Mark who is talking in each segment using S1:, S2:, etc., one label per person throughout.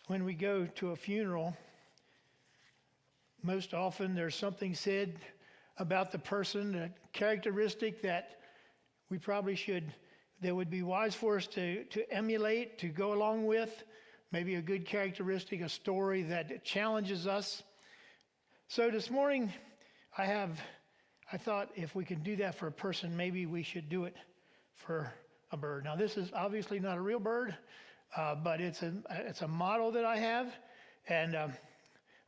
S1: when we go to a funeral, most often there's something said about the person, a characteristic that we probably that would be wise for us to emulate, to go along with, maybe a good characteristic, a story that challenges us. So this morning, I thought if we could do that for a person, maybe we should do it for a bird. Now, this is obviously not a real bird, but it's a model that I have, and I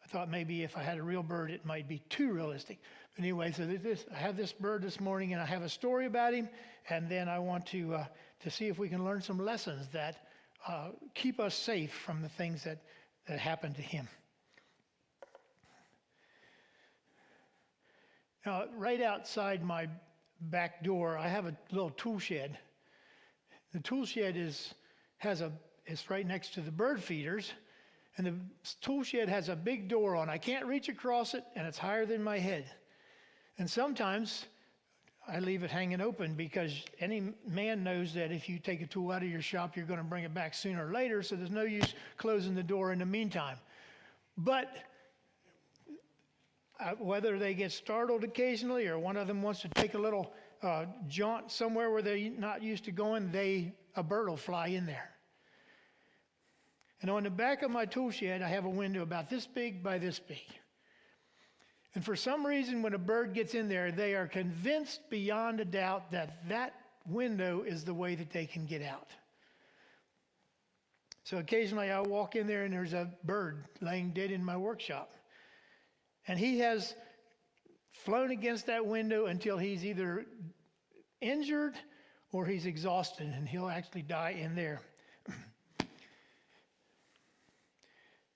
S1: thought maybe if I had a real bird, it might be too realistic. But anyway, so I have this bird this morning, and I have a story about him, and then I want to see if we can learn some lessons that keep us safe from the things that happened to him. Now, right outside my back door, I have a little tool shed. The tool shed is right next to the bird feeders, and the tool shed has a big door on. I can't reach across it, and it's higher than my head. And sometimes I leave it hanging open because any man knows that if you take a tool out of your shop, you're going to bring it back sooner or later, so there's no use closing the door in the meantime. But whether they get startled occasionally or one of them wants to take a little jaunt somewhere where they're not used to going, a bird will fly in there. And on the back of my tool shed, I have a window about this big by this big. And for some reason, when a bird gets in there, they are convinced beyond a doubt that window is the way that they can get out. So occasionally I walk in there and there's a bird laying dead in my workshop. And he has flown against that window until he's either injured or he's exhausted, and he'll actually die in there.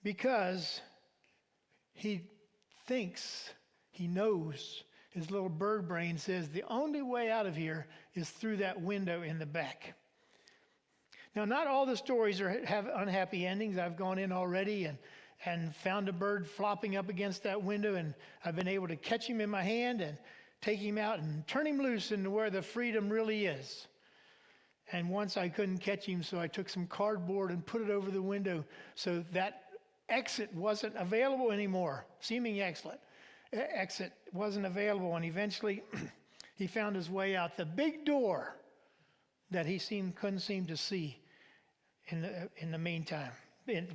S1: Because he knows, his little bird brain says the only way out of here is through that window in the back. Now, not all the stories have unhappy endings. I've gone in already and found a bird flopping up against that window, and I've been able to catch him in my hand and take him out and turn him loose into where the freedom really is. And once I couldn't catch him, so I took some cardboard and put it over the window so that exit wasn't available anymore. Seeming exit wasn't available, and eventually he found his way out the big door that he couldn't seem to see in the meantime,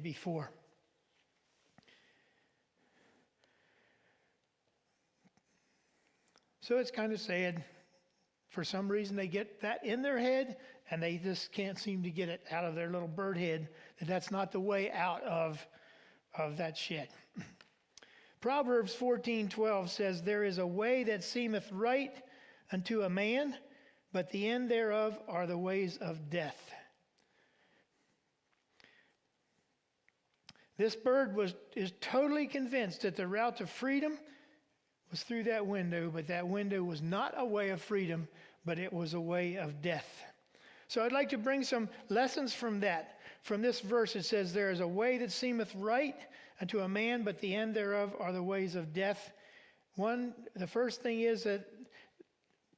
S1: before. So it's kind of sad. For some reason, they get that in their head, and they just can't seem to get it out of their little bird head, that's not the way out of that shed. Proverbs 14:12 says, "There is a way that seemeth right unto a man, but the end thereof are the ways of death." This bird is totally convinced that the route to freedom was through that window, but that window was not a way of freedom, but it was a way of death. So I'd like to bring some lessons from that. From this verse, it says, "There is a way that seemeth right unto a man, but the end thereof are the ways of death." The first thing is that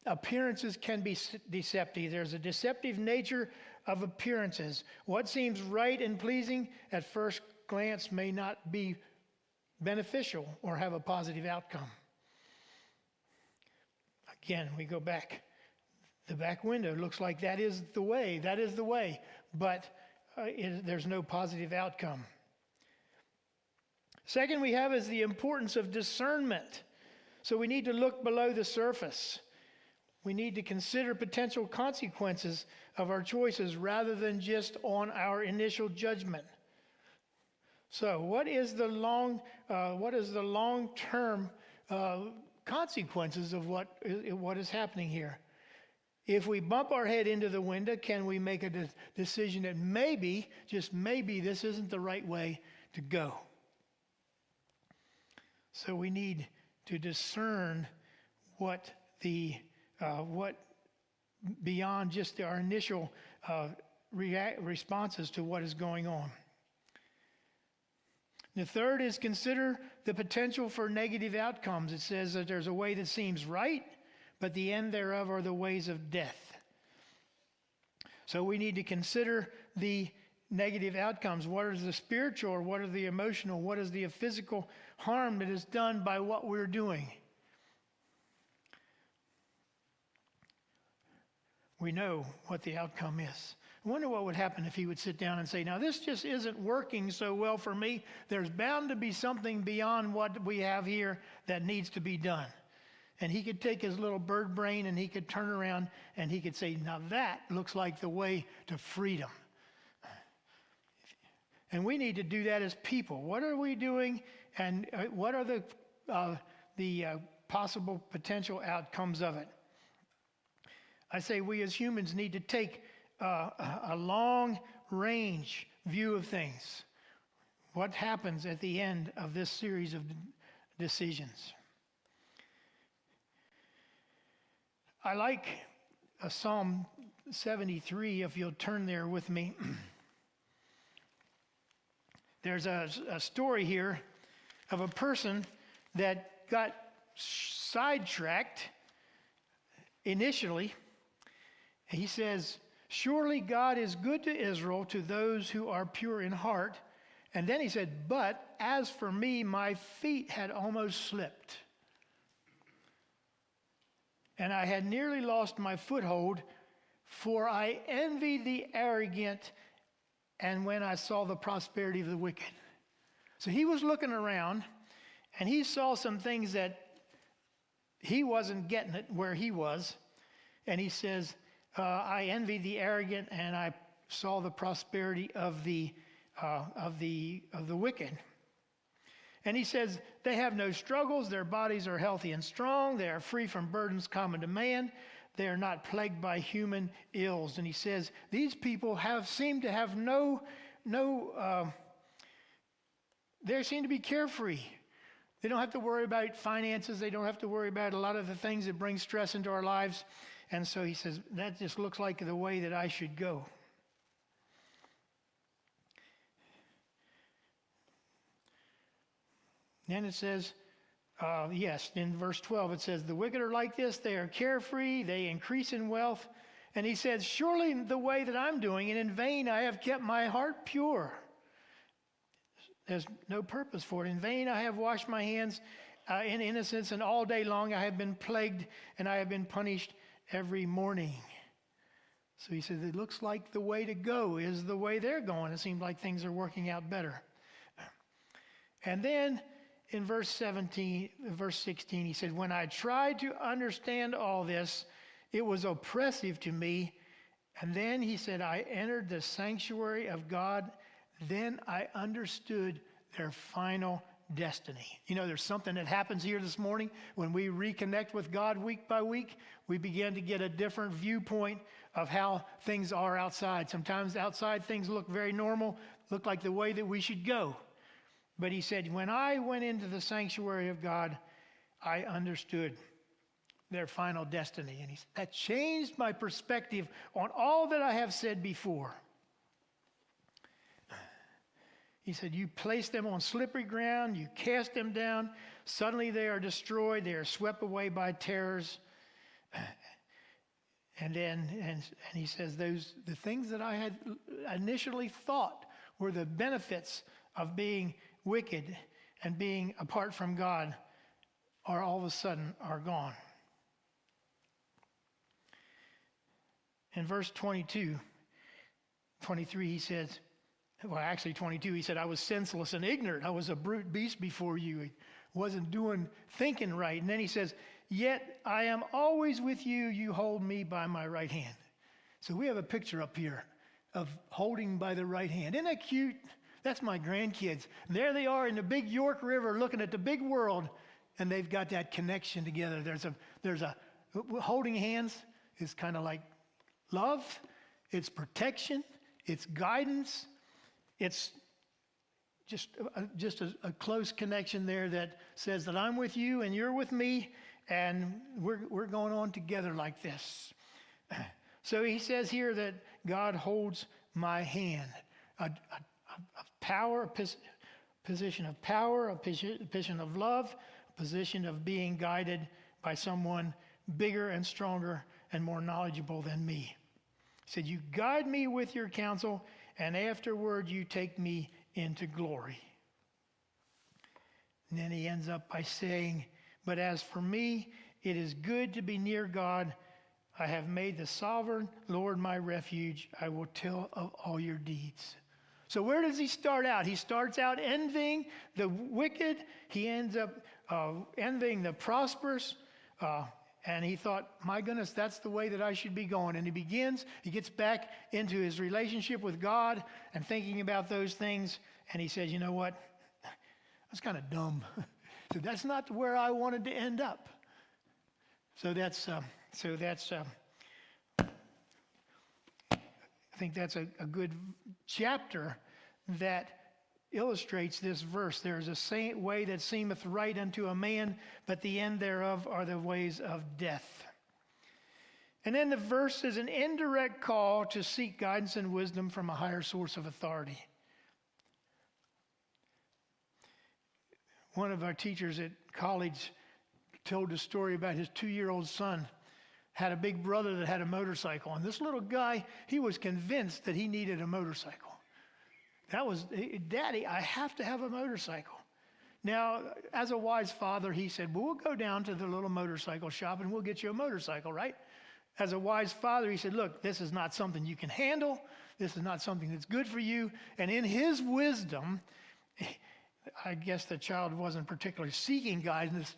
S1: appearances can be deceptive. There's a deceptive nature of appearances. What seems right and pleasing at first glance may not be beneficial or have a positive outcome. Again, we go back. The back window looks like that is the way, but there's no positive outcome. Second we have is the importance of discernment. So we need to look below the surface. We need to consider potential consequences of our choices rather than just on our initial judgment. So what is the long-term consequences of what is happening here? If we bump our head into the window, can we make a decision that maybe, just maybe, this isn't the right way to go? So we need to discern what beyond just our initial responses to what is going on. The third is consider the potential for negative outcomes. It says that there's a way that seems right, but the end thereof are the ways of death. So we need to consider the negative outcomes? What is the spiritual or what are the emotional? What is the physical harm that is done by what we're doing? We know what the outcome is. I wonder what would happen if he would sit down and say, now this just isn't working so well for me. There's bound to be something beyond what we have here that needs to be done. And he could take his little bird brain and he could turn around and he could say, now that looks like the way to freedom. And we need to do that as people. What are we doing, and what are the possible potential outcomes of it? I say we as humans need to take a long-range view of things. What happens at the end of this series of decisions? I like Psalm 73, if you'll turn there with me. There's a story here of a person that got sidetracked initially. He says, surely God is good to Israel, to those who are pure in heart. And then he said, but as for me, my feet had almost slipped. And I had nearly lost my foothold, for I envied the arrogant, and when I saw the prosperity of the wicked. So he was looking around, and he saw some things that he wasn't getting it where he was. And he says, I envied the arrogant, and I saw the prosperity of the wicked. And he says, they have no struggles, their bodies are healthy and strong, they are free from burdens common to man, they are not plagued by human ills. And he says, these people seem to have they seem to be carefree. They don't have to worry about finances, they don't have to worry about a lot of the things that bring stress into our lives. And so he says, that just looks like the way that I should go. Then it says, in verse 12, it says, the wicked are like this. They are carefree. They increase in wealth. And he says, surely the way that I'm doing, and in vain I have kept my heart pure. There's no purpose for it. In vain I have washed my hands in innocence, and all day long I have been plagued, and I have been punished every morning. So he says, it looks like the way to go is the way they're going. It seems like things are working out better. And then in verse 16, he said, when I tried to understand all this, it was oppressive to me. And then he said, I entered the sanctuary of God. Then I understood their final destiny. You know, there's something that happens here this morning. When we reconnect with God week by week, we begin to get a different viewpoint of how things are outside. Sometimes outside things look very normal, look like the way that we should go. But he said, when I went into the sanctuary of God, I understood their final destiny. And that changed my perspective on all that I have said before. He said, you place them on slippery ground, you cast them down, suddenly they are destroyed, they are swept away by terrors. And he says, the things that I had initially thought were the benefits of being wicked and being apart from God are all of a sudden are gone. In verse 23, he says, well, actually 22, he said, I was senseless and ignorant. I was a brute beast before you. He wasn't thinking right. And then he says, yet I am always with you. You hold me by my right hand. So we have a picture up here of holding by the right hand. Isn't that cute? That's my grandkids. And there they are in the big York River looking at the big world, and they've got that connection together. There's a holding hands is kind of like love. It's protection. It's guidance. It's just a close connection there that says that I'm with you and you're with me, and we're going on together like this. So he says here that God holds my hand. A power, a position of power, a position of love, a position of being guided by someone bigger and stronger and more knowledgeable than me. He said, you guide me with your counsel, and afterward you take me into glory. And then he ends up by saying, but as for me, it is good to be near God. I have made the sovereign Lord my refuge. I will tell of all your deeds. So where does he start out? He starts out envying the wicked. He ends up envying the prosperous. And he thought, my goodness, that's the way that I should be going. And he gets back into his relationship with God and thinking about those things. And he says, you know what? That's kind of dumb. So that's not where I wanted to end up. I think that's a good chapter that illustrates this verse. There is a way that seemeth right unto a man, but the end thereof are the ways of death. And then the verse is an indirect call to seek guidance and wisdom from a higher source of authority. One of our teachers at college told a story about his 2-year-old son had a big brother that had a motorcycle. And this little guy, he was convinced that he needed a motorcycle. Daddy, I have to have a motorcycle. Now, as a wise father, he said, well, we'll go down to the little motorcycle shop and we'll get you a motorcycle, right? As a wise father, he said, look, this is not something you can handle. This is not something that's good for you. And in his wisdom, I guess the child wasn't particularly seeking guidance,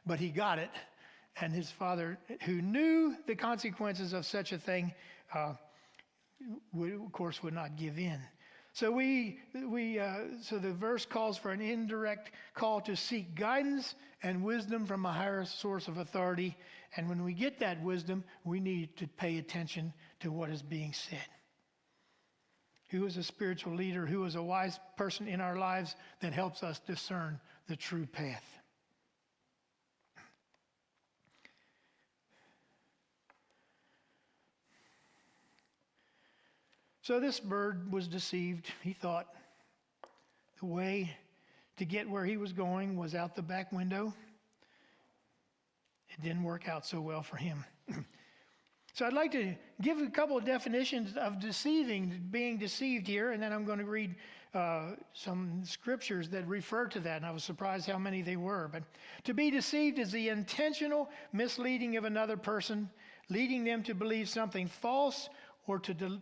S1: but he got it. And his father, who knew the consequences of such a thing, would not give in. So so the verse calls for an indirect call to seek guidance and wisdom from a higher source of authority. And when we get that wisdom, we need to pay attention to what is being said. Who is a spiritual leader? Who is a wise person in our lives that helps us discern the true path? So this bird was deceived. He thought the way to get where he was going was out the back window. It didn't work out so well for him. So I'd like to give a couple of definitions of being deceived here, and then I'm going to read some scriptures that refer to that, and I was surprised how many they were. But to be deceived is the intentional misleading of another person, leading them to believe something false or to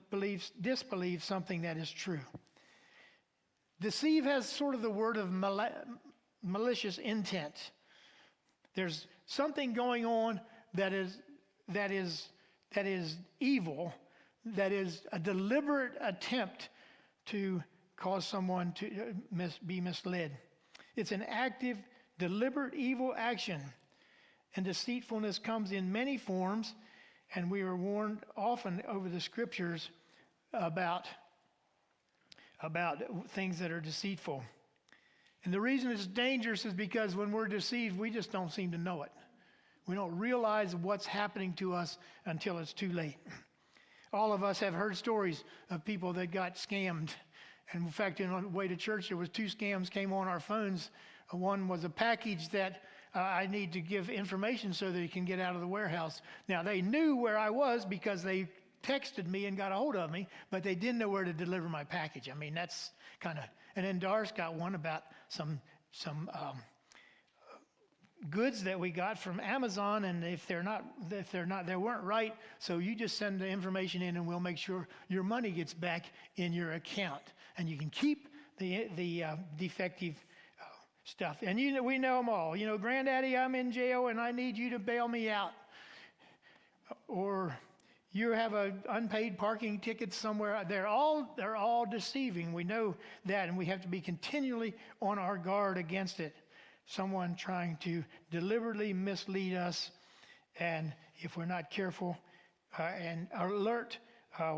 S1: disbelieve something that is true. Deceive has sort of the word of malicious intent. There's something going on that is evil, that is a deliberate attempt to cause someone to be misled. It's an active, deliberate evil action. And deceitfulness comes in many forms, and we are warned often over the scriptures about things that are deceitful. And the reason it's dangerous is because when we're deceived, we just don't seem to know it. We don't realize what's happening to us until it's too late. All of us have heard stories of people that got scammed. And in fact, on the way to church, there was 2 scams came on our phones. One was a package that I need to give information so that he can get out of the warehouse. Now, they knew where I was because they texted me and got a hold of me, but they didn't know where to deliver my package. I mean, that's kind of... And then Doris got one about some goods that we got from Amazon, and if they weren't right, so you just send the information in and we'll make sure your money gets back in your account, and you can keep the defective stuff. And we know them all. Granddaddy, I'm in jail and I need you to bail me out. Or you have an unpaid parking ticket somewhere. They're all deceiving. We know that, and we have to be continually on our guard against it. Someone trying to deliberately mislead us, and if we're not careful and alert,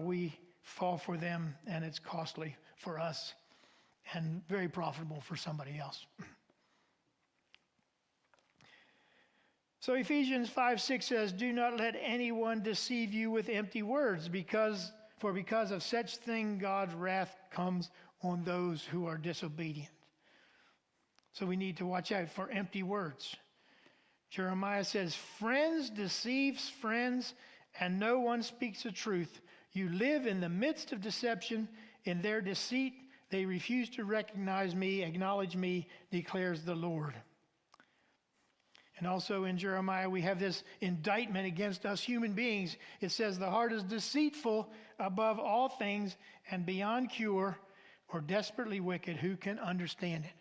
S1: we fall for them, and it's costly for us and very profitable for somebody else. So Ephesians 5:6 says, do not let anyone deceive you with empty words, because of such thing God's wrath comes on those who are disobedient. So we need to watch out for empty words. Jeremiah says, friends deceives friends, and no one speaks the truth. You live in the midst of deception. In their deceit, they refuse to recognize me, acknowledge me, declares the Lord. And also in Jeremiah, we have this indictment against us human beings. It says, the heart is deceitful above all things and beyond cure, or desperately wicked. Who can understand it?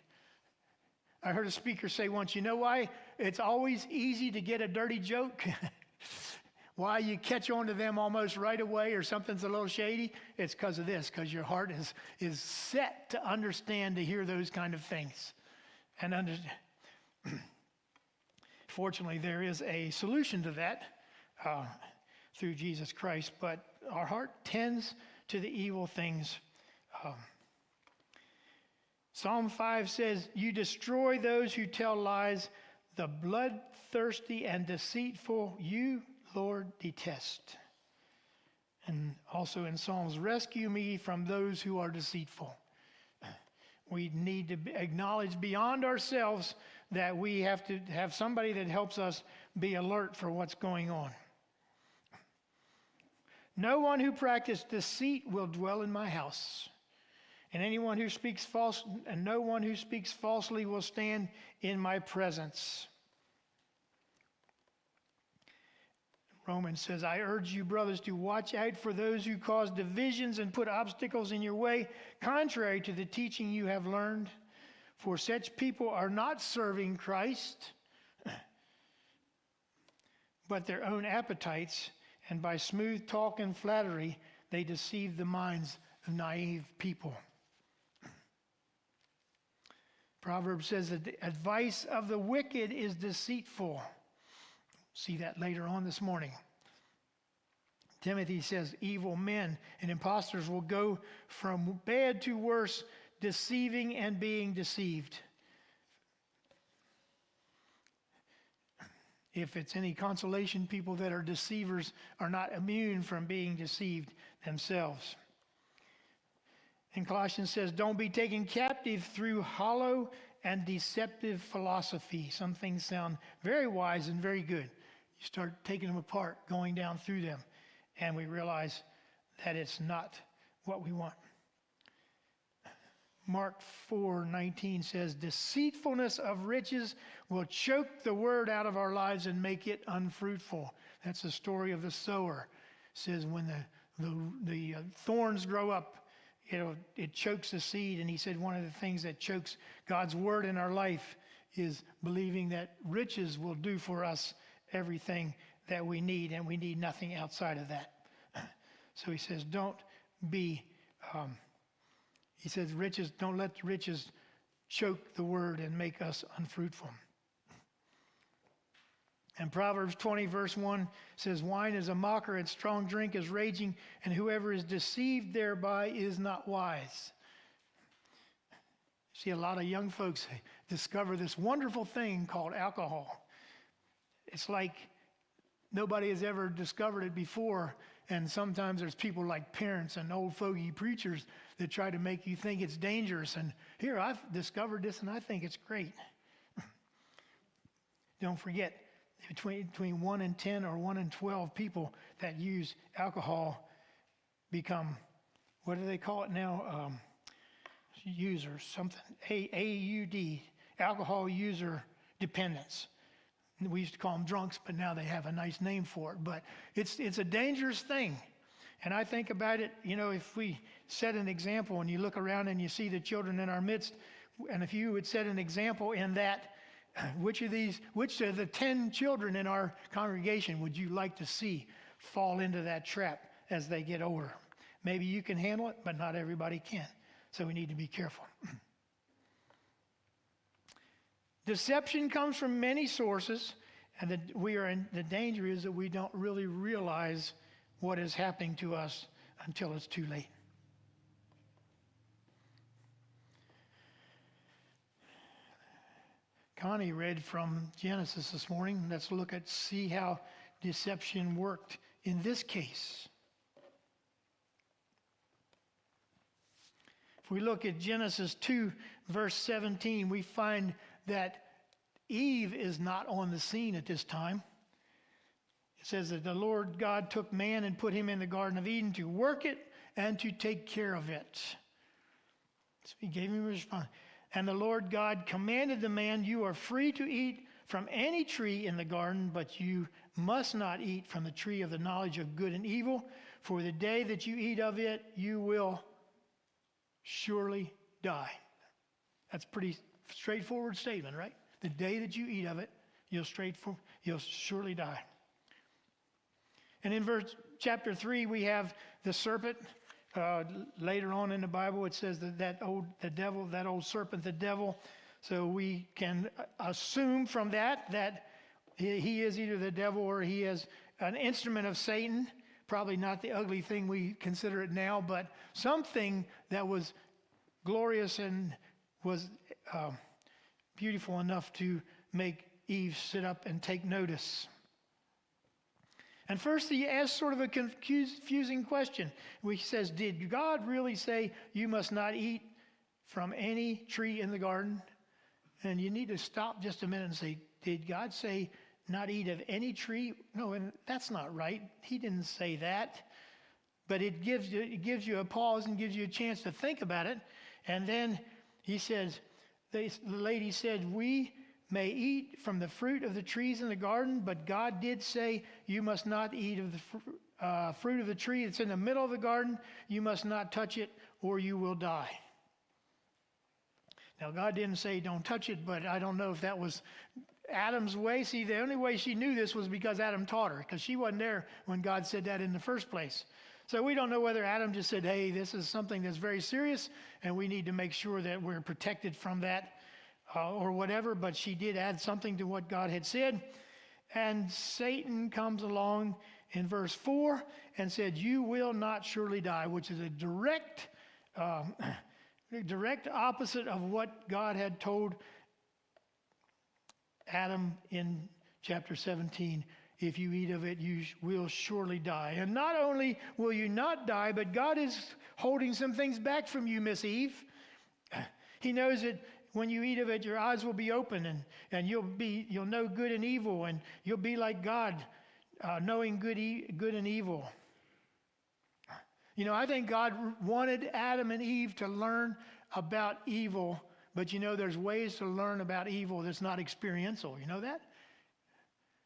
S1: I heard a speaker say once, you know why it's always easy to get a dirty joke? Why you catch on to them almost right away, or something's a little shady? It's because of this, because your heart is set to understand, to hear those kind of things. And understand. Fortunately, there is a solution to that through Jesus Christ, but our heart tends to the evil things. Psalm 5 says, you destroy those who tell lies, the bloodthirsty and deceitful, you, Lord, detest. And also in Psalms, rescue me from those who are deceitful. We need to acknowledge beyond ourselves that we have to have somebody that helps us be alert for what's going on. No one who practices deceit will dwell in my house. And anyone who speaks false, and no one who speaks falsely will stand in my presence. Romans says, I urge you, brothers, to watch out for those who cause divisions and put obstacles in your way, contrary to the teaching you have learned. For such people are not serving Christ, but their own appetites, and by smooth talk and flattery, they deceive the minds of naive people. Proverbs says that the advice of the wicked is deceitful. See that later on this morning. Timothy says evil men and impostors will go from bad to worse, deceiving and being deceived. If it's any consolation, people that are deceivers are not immune from being deceived themselves. And Colossians says, don't be taken captive through hollow and deceptive philosophy. Some things sound very wise and very good. You start taking them apart, going down through them, and we realize that it's not what we want. Mark 4:19 says, deceitfulness of riches will choke the word out of our lives and make it unfruitful. That's the story of the sower. It says when the thorns grow up, it chokes the seed. And he said one of the things that chokes God's word in our life is believing that riches will do for us everything that we need, and we need nothing outside of that. So he says, don't let riches choke the word and make us unfruitful. And Proverbs 20 verse 1 says, wine is a mocker and strong drink is raging, and whoever is deceived thereby is not wise. See, a lot of young folks discover this wonderful thing called alcohol. It's like nobody has ever discovered it before. And sometimes there's people like parents and old fogey preachers that try to make you think it's dangerous. And here, I've discovered this and I think it's great. Don't forget, between 1 in 10 or 1 in 12 people that use alcohol become, what do they call it now? Users, something, AUD, alcohol user dependence. We used to call them drunks, but now they have a nice name for it. But it's a dangerous thing. And I think about it, if we set an example and you look around and you see the children in our midst, and if you would set an example in that, which of the 10 children in our congregation would you like to see fall into that trap as they get older? Maybe you can handle it, but not everybody can. So we need to be careful. Deception comes from many sources, and the danger is that we don't really realize what is happening to us until it's too late. Connie read from Genesis this morning. Let's see how deception worked in this case. If we look at Genesis 2, verse 17, we find that Eve is not on the scene at this time. It says that the Lord God took man and put him in the Garden of Eden to work it and to take care of it. So he gave him a response. And the Lord God commanded the man, you are free to eat from any tree in the garden, but you must not eat from the tree of the knowledge of good and evil. For the day that you eat of it, you will surely die. That's a pretty straightforward statement, right? The day that you eat of it, you'll surely die. And in chapter 3, we have the serpent. Later on in the Bible, it says that old serpent, the devil. So we can assume from that he is either the devil or he is an instrument of Satan. Probably not the ugly thing we consider it now, but something that was glorious and was beautiful enough to make Eve sit up and take notice. And first he asks sort of a confusing question. He says, did God really say you must not eat from any tree in the garden? And you need to stop just a minute and say, did God say not eat of any tree? No, and that's not right. He didn't say that. But it gives you a pause and gives you a chance to think about it. And then he says, the lady said, we may eat from the fruit of the trees in the garden, but God did say you must not eat of the fruit of the tree that's in the middle of the garden. You must not touch it or you will die. Now, God didn't say don't touch it, but I don't know if that was Adam's way. See, the only way she knew this was because Adam taught her, because she wasn't there when God said that in the first place. So we don't know whether Adam just said, hey, this is something that's very serious, and we need to make sure that we're protected from that or whatever, but she did add something to what God had said. And Satan comes along in verse 4 and said, you will not surely die, which is a direct opposite of what God had told Adam in chapter 17. If you eat of it, you will surely die. And not only will you not die, but God is holding some things back from you, Miss Eve. He knows that when you eat of it, your eyes will be open and you'll know good and evil, and you'll be like God, knowing good and evil. You know, I think God wanted Adam and Eve to learn about evil, but there's ways to learn about evil that's not experiential. You know that?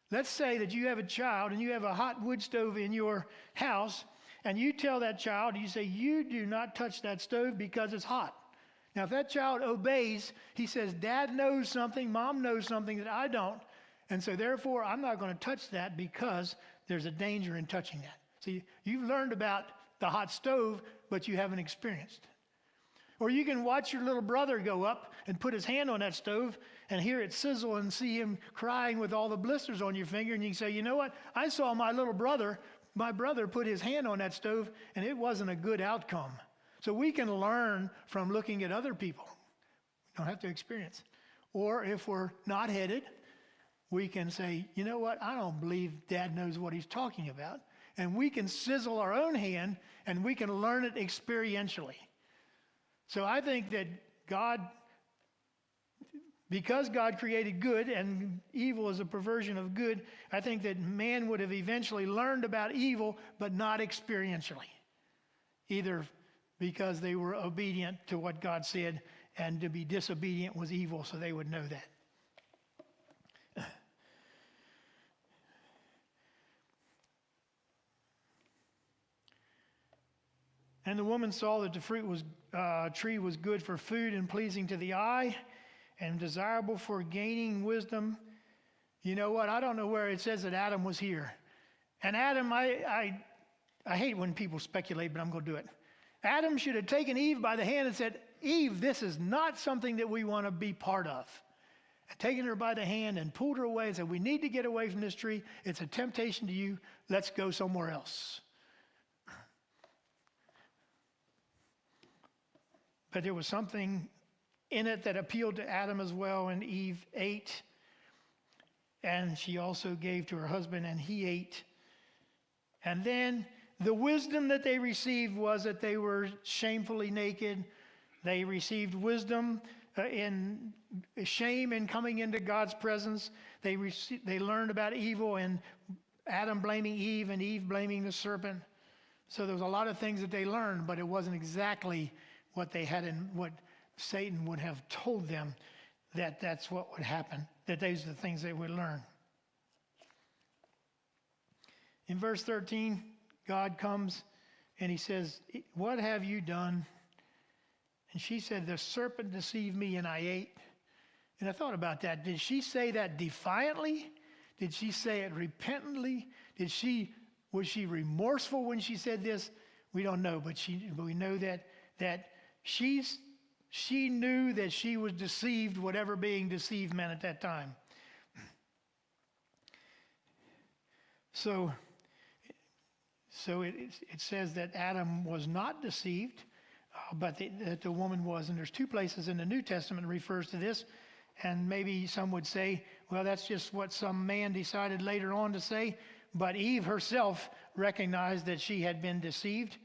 S1: Let's say that you have a child and you have a hot wood stove in your house, and you tell that child, you say, you do not touch that stove because it's hot. Now, if that child obeys, he says, Dad knows something, Mom knows something that I don't, and so therefore I'm not going to touch that because there's a danger in touching that. See, you've learned about the hot stove, but you haven't experienced it. Or you can watch your little brother go up and put his hand on that stove and hear it sizzle and see him crying with all the blisters on your finger, and you can say, you know what? I saw my brother put his hand on that stove, and it wasn't a good outcome. So we can learn from looking at other people. We don't have to experience. Or if we're not headed, we can say, you know what? I don't believe Dad knows what he's talking about. And we can sizzle our own hand, and we can learn it experientially. So I think that because God created good and evil is a perversion of good, I think that man would have eventually learned about evil, but not experientially. Either because they were obedient to what God said, and to be disobedient was evil, so they would know that. And the woman saw that the tree was good for food and pleasing to the eye and desirable for gaining wisdom. You know what? I don't know where it says that Adam was here. And Adam, I hate when people speculate, but I'm going to do it. Adam should have taken Eve by the hand and said, Eve, this is not something that we want to be part of. And taken her by the hand and pulled her away and said, we need to get away from this tree. It's a temptation to you. Let's go somewhere else. But there was something in it that appealed to Adam as well, and Eve ate. And she also gave to her husband, and he ate. And then the wisdom that they received was that they were shamefully naked. They received wisdom in shame in coming into God's presence. They learned about evil and Adam blaming Eve and Eve blaming the serpent. So there was a lot of things that they learned, but it wasn't exactly what they had in what Satan would have told them that that's what would happen, that those are the things they would learn. In verse 13, God comes and he says, "What have you done?" And she said, "The serpent deceived me and I ate." And I thought about that. Did she say that defiantly? Did she say it repentantly? Was she remorseful when she said this? We don't know, but we know that she knew that she was deceived, whatever being deceived meant at that time. So it says that Adam was not deceived, but that the woman was. And there's two places in the New Testament that refers to this. And maybe some would say, well, that's just what some man decided later on to say. But Eve herself recognized that she had been deceived.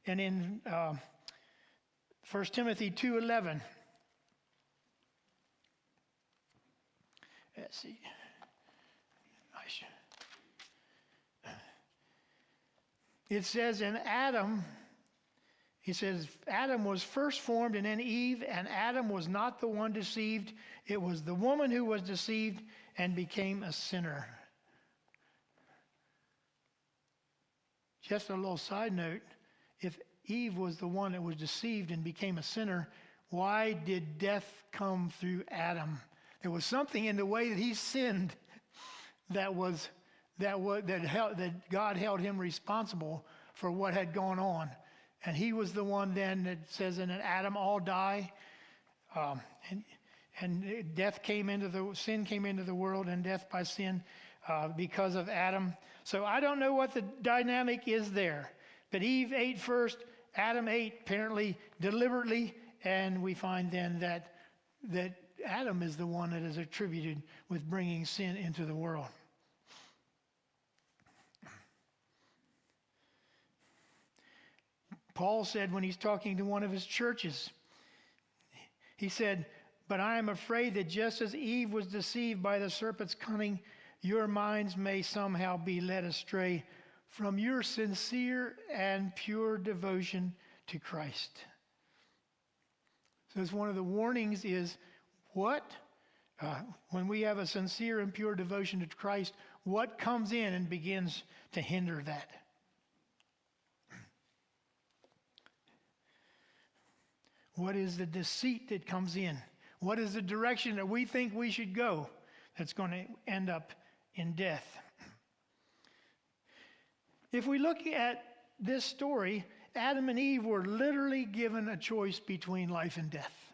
S1: And in 1 Timothy 2:11, let's see. It says in Adam, he says, Adam was first formed and then Eve, and Adam was not the one deceived. It was the woman who was deceived and became a sinner. Just a little side note, if Eve was the one that was deceived and became a sinner, why did death come through Adam? There was something in the way that he sinned that God held him responsible for what had gone on. And he was the one then that says in Adam all die. And sin came into the world, and death by sin because of Adam. So I don't know what the dynamic is there. But Eve ate first, Adam ate apparently deliberately, and we find then that Adam is the one that is attributed with bringing sin into the world. Paul said when he's talking to one of his churches, he said, "But I am afraid that just as Eve was deceived by the serpent's cunning, your minds may somehow be led astray from your sincere and pure devotion to Christ." So it's one of the warnings is when we have a sincere and pure devotion to Christ, what comes in and begins to hinder that? What is the deceit that comes in? What is the direction that we think we should go that's going to end up in death? If we look at this story, Adam and Eve were literally given a choice between life and death.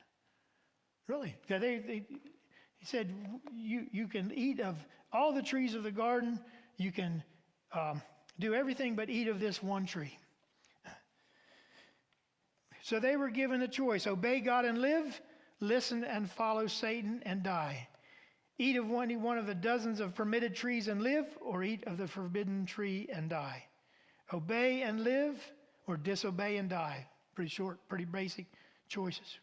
S1: Really. He said, you can eat of all the trees of the garden. You can do everything but eat of this one tree. So they were given a choice. Obey God and live. Listen and follow Satan and die. Eat of one of the dozens of permitted trees and live, or eat of the forbidden tree and die. Obey and live, or disobey and die. Pretty short, pretty basic choices.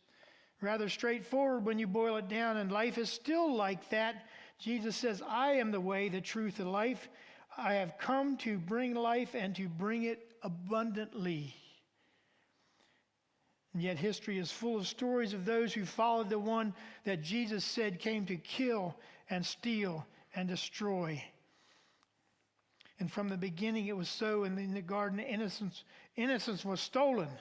S1: Rather straightforward when you boil it down, and life is still like that. Jesus says, "I am the way, the truth, and life. I have come to bring life and to bring it abundantly." And yet history is full of stories of those who followed the one that Jesus said came to kill and steal and destroy. And from the beginning it was so. And in the garden, innocence was stolen.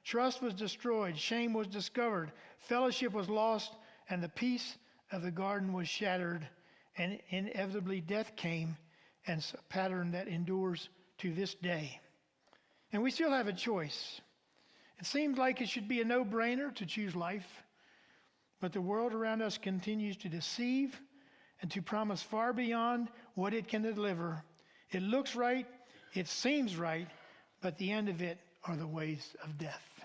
S1: Trust was destroyed. Shame was discovered. Fellowship was lost. And the peace of the garden was shattered. And inevitably death came, and it's a pattern that endures to this day. And we still have a choice. It seems like it should be a no-brainer to choose life, but the world around us continues to deceive and to promise far beyond what it can deliver. It looks right, it seems right, but the end of it are the ways of death.